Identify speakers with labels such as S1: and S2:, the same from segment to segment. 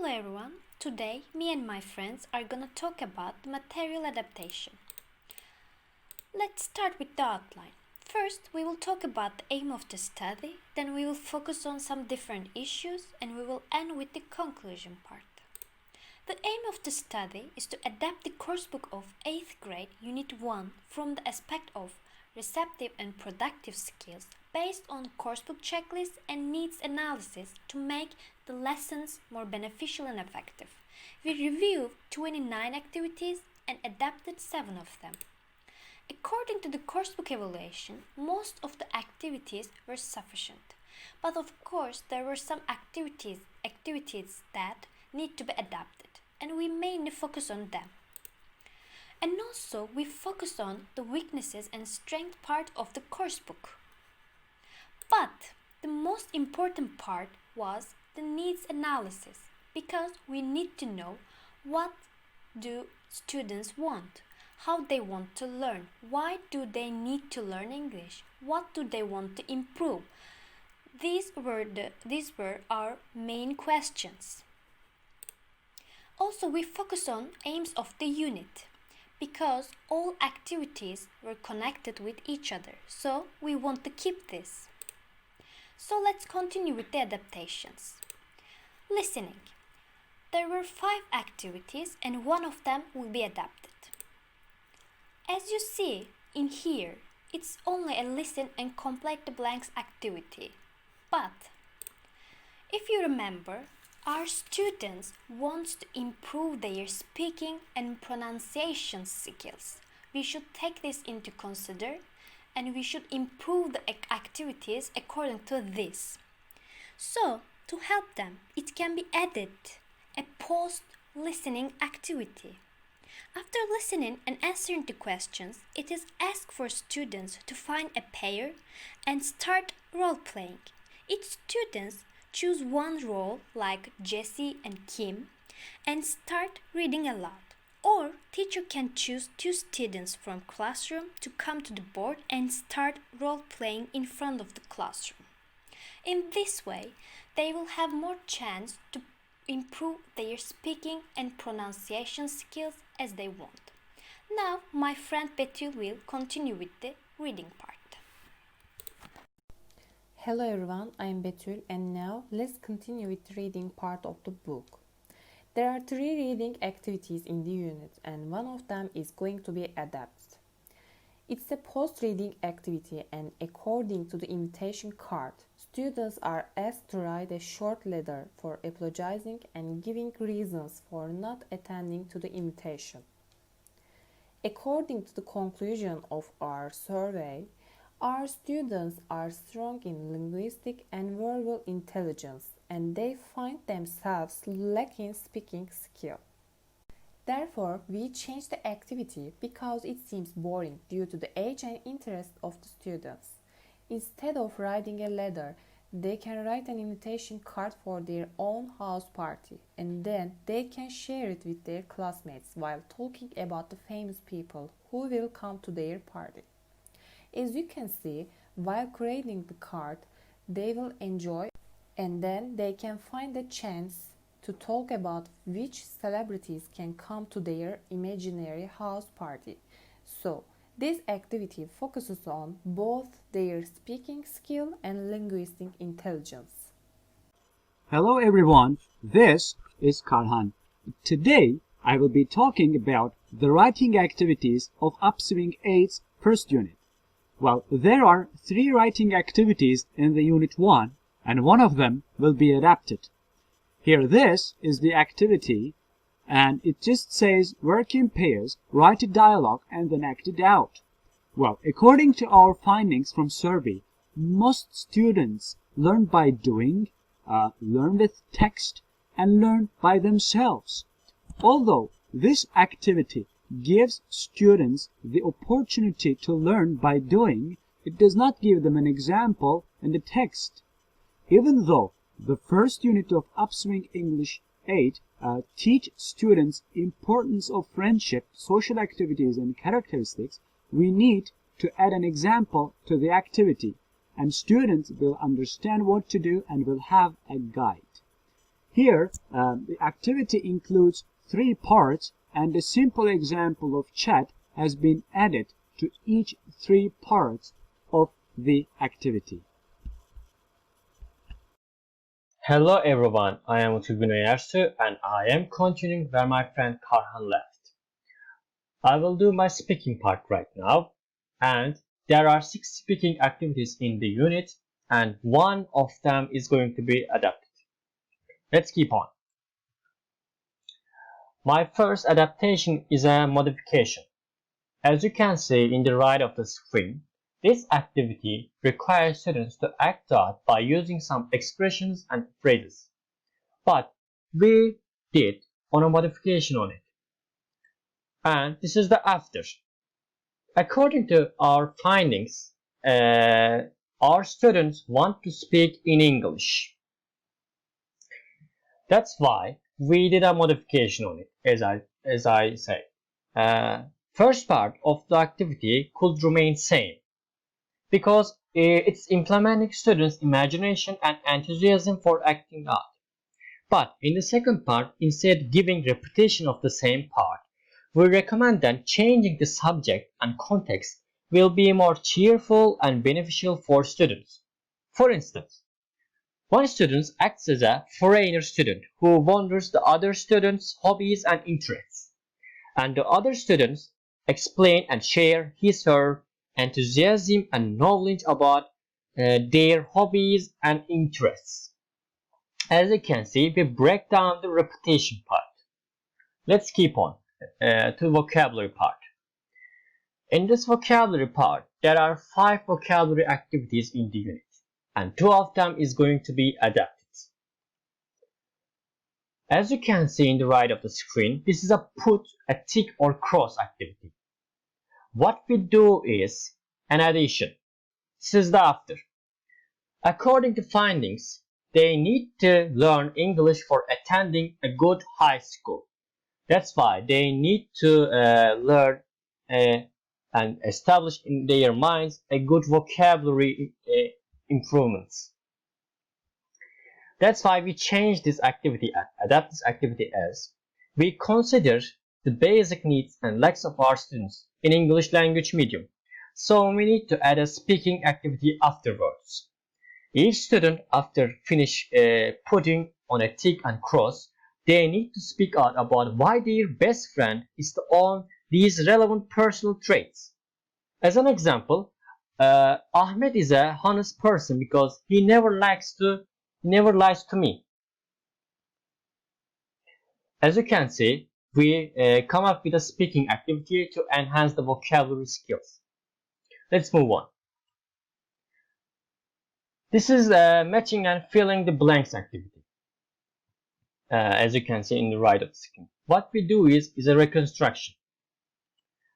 S1: Hello everyone, today me and my friends are gonna talk about the material adaptation. Let's start with the outline. First, we will talk about the aim of the study, then we will focus on some different issues, and we will end with the conclusion part. The aim of the study is to adapt the coursebook of 8th grade Unit 1 from the aspect of receptive and productive skills based on coursebook checklists and needs analysis to make the lessons more beneficial and effective. We reviewed 29 activities and adapted 7 of them. According to the coursebook evaluation, most of the activities were sufficient. But of course, there were some activities that need to be adapted, and we mainly focus on them. And also, we focus on the weaknesses and strength part of the coursebook. But the most important part was the needs analysis, because we need to know what do students want, how they want to learn, why do they need to learn English, what do they want to improve. These were our main questions. Also, we focus on aims of the unit, because all activities were connected with each other, so we want to keep this. So let's continue with the adaptations. Listening. There were 5 activities and one of them will be adapted. As you see in here, it's only a listen and complete the blanks activity. But if you remember, our students want to improve their speaking and pronunciation skills. We should take this into consider and we should improve the activities according to this. So, to help them, it can be added a post-listening activity. After listening and answering the questions, it is asked for students to find a pair and start role-playing. Each student choose one role like Jessie and Kim and start reading aloud. Or teacher can choose 2 students from classroom to come to the board and start role-playing in front of the classroom. In this way, they will have more chance to improve their speaking and pronunciation skills as they want. Now, my friend Betül will continue with the reading part.
S2: Hello everyone, I'm Betül and now let's continue with the reading part of the book. There are 3 reading activities in the unit and one of them is going to be adapted. It's a post-reading activity and according to the invitation card, students are asked to write a short letter for apologizing and giving reasons for not attending to the invitation. According to the conclusion of our survey, our students are strong in linguistic and verbal intelligence and they find themselves lacking speaking skill. Therefore, we changed the activity because it seems boring due to the age and interest of the students. Instead of writing a letter, they can write an invitation card for their own house party and then they can share it with their classmates while talking about the famous people who will come to their party. As you can see, while creating the card, they will enjoy and then they can find a chance to talk about which celebrities can come to their imaginary house party. So, this activity focuses on both their speaking skill and linguistic intelligence.
S3: Hello everyone, this is Karhan. Today I will be talking about the writing activities of Upswing 8's first unit. Well, there are 3 writing activities in the Unit 1 and one of them will be adapted. Here this is the activity and it just says work in pairs, write a dialogue and then act it out. Well, according to our findings from survey, most students learn by doing, learn with text and learn by themselves. Although this activity gives students the opportunity to learn by doing, it does not give them an example in the text. Even though the first unit of Upswing English 8 teach students importance of friendship, social activities and characteristics, we need to add an example to the activity and students will understand what to do and will have a guide. Here, the activity includes 3 parts, and a simple example of chat has been added to each 3 parts of the activity.
S4: Hello everyone, I am Utku Ersu and I am continuing where my friend Karhan left. I will do my speaking part right now, and there are 6 speaking activities in the unit and one of them is going to be adapted. Let's keep on. My first adaptation is a modification. As you can see in the right of the screen, this activity requires students to act out by using some expressions and phrases. But we did a modification on it. And this is the after. According to our findings, our students want to speak in English. That's why we did a modification on it, as I say. First part of the activity could remain same because it's implementing students' imagination and enthusiasm for acting out. But in the second part, instead giving repetition of the same part, we recommend that changing the subject and context will be more cheerful and beneficial for students. For instance, one student acts as a foreigner student who wonders the other students' hobbies and interests, and the other students explain and share his/her enthusiasm and knowledge about their hobbies and interests. As you can see, we break down the repetition part. Let's keep on to vocabulary part. In this vocabulary part, there are 5 vocabulary activities in the unit, and 2 of them is going to be adapted. As you can see in the right of the screen, this is a put, a tick or cross activity. What we do is an addition. This is the after. According to findings, they need to learn English for attending a good high school. That's why they need to learn and establish in their minds a good vocabulary improvements. That's why we change this activity, adapt this activity as we consider the basic needs and lacks of our students in English language medium. So we need to add a speaking activity afterwards. Each student, after finish putting on a tick and cross, they need to speak out about why their best friend is to own these relevant personal traits. As an example, Ahmed is a honest person because he never lies to me. As you can see, we come up with a speaking activity to enhance the vocabulary skills. Let's move on. This is matching and filling the blanks activity. As you can see in the right of the screen. What we do is a reconstruction.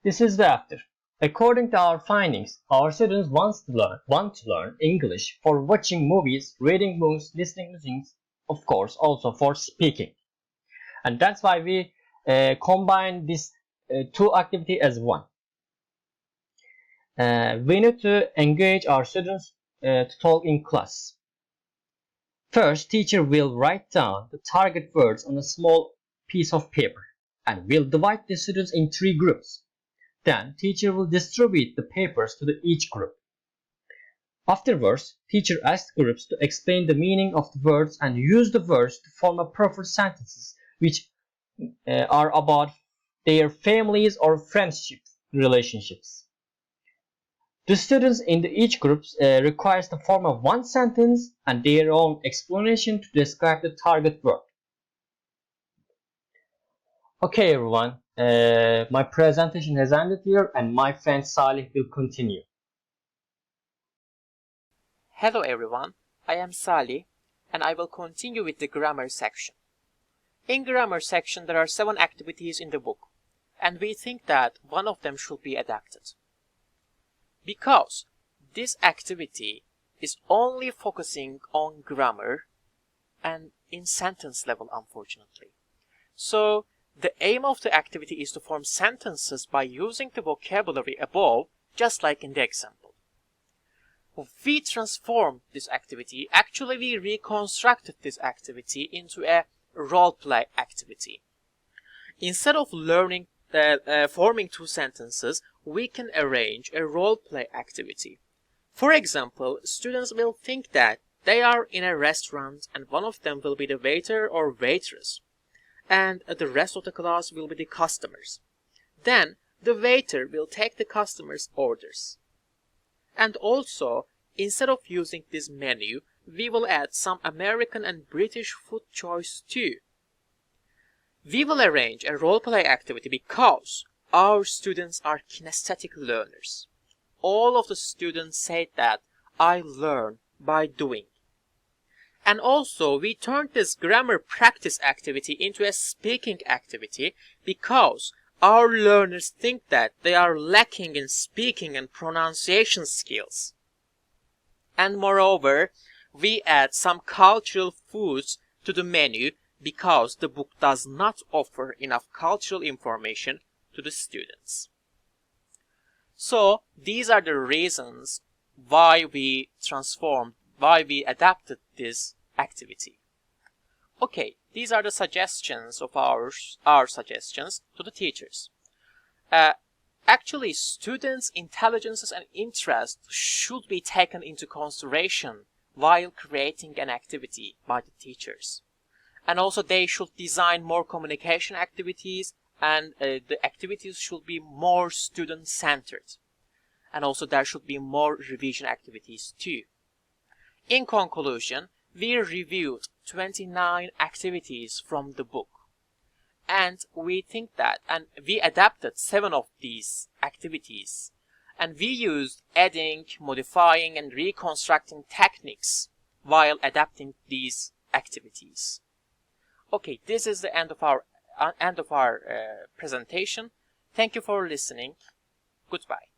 S4: This is the after. According to our findings, our students want to learn English for watching movies, reading books, listening to things, of course, also for speaking. And that's why we combine these 2 activities as one. We need to engage our students to talk in class. First, teacher will write down the target words on a small piece of paper and will divide the students in 3 groups. Then, teacher will distribute the papers to each group. Afterwards, teacher asks groups to explain the meaning of the words and use the words to form a proper sentences which are about their families or friendship relationships. The students in each group requires the form of one sentence and their own explanation to describe the target word. Okay everyone, my presentation has ended here and my friend Salih will continue.
S5: Hello everyone, I am Salih and I will continue with the grammar section. In grammar section there are 7 activities in the book and we think that one of them should be adapted. Because this activity is only focusing on grammar and in sentence level, unfortunately. So the aim of the activity is to form sentences by using the vocabulary above, just like in the example. we transformed this activity. Actually, we reconstructed this activity into a role play activity. Instead of learning forming two sentences, we can arrange a role play activity. For example, students will think that they are in a restaurant and one of them will be the waiter or waitress, and the rest of the class will be the customers. Then the waiter will take the customers' orders. And also, instead of using this menu, we will add some American and British food choice too. We will arrange a role-play activity because our students are kinesthetic learners. All of the students said that I learn by doing. And also, we turned this grammar practice activity into a speaking activity because our learners think that they are lacking in speaking and pronunciation skills. And moreover, we add some cultural foods to the menu because the book does not offer enough cultural information to the students. So these are the reasons why we adapted this activity. Okay, these are the suggestions of our suggestions to the teachers. Actually, students' intelligences and interests should be taken into consideration while creating an activity by the teachers. And also they should design more communication activities, and the activities should be more student-centered. And also there should be more revision activities too. In conclusion, we reviewed 29 activities from the book. And we think that, and we adapted 7 of these activities. And we used adding, modifying, and reconstructing techniques while adapting these activities. Okay, this is the end of our presentation. Thank you for listening. Goodbye.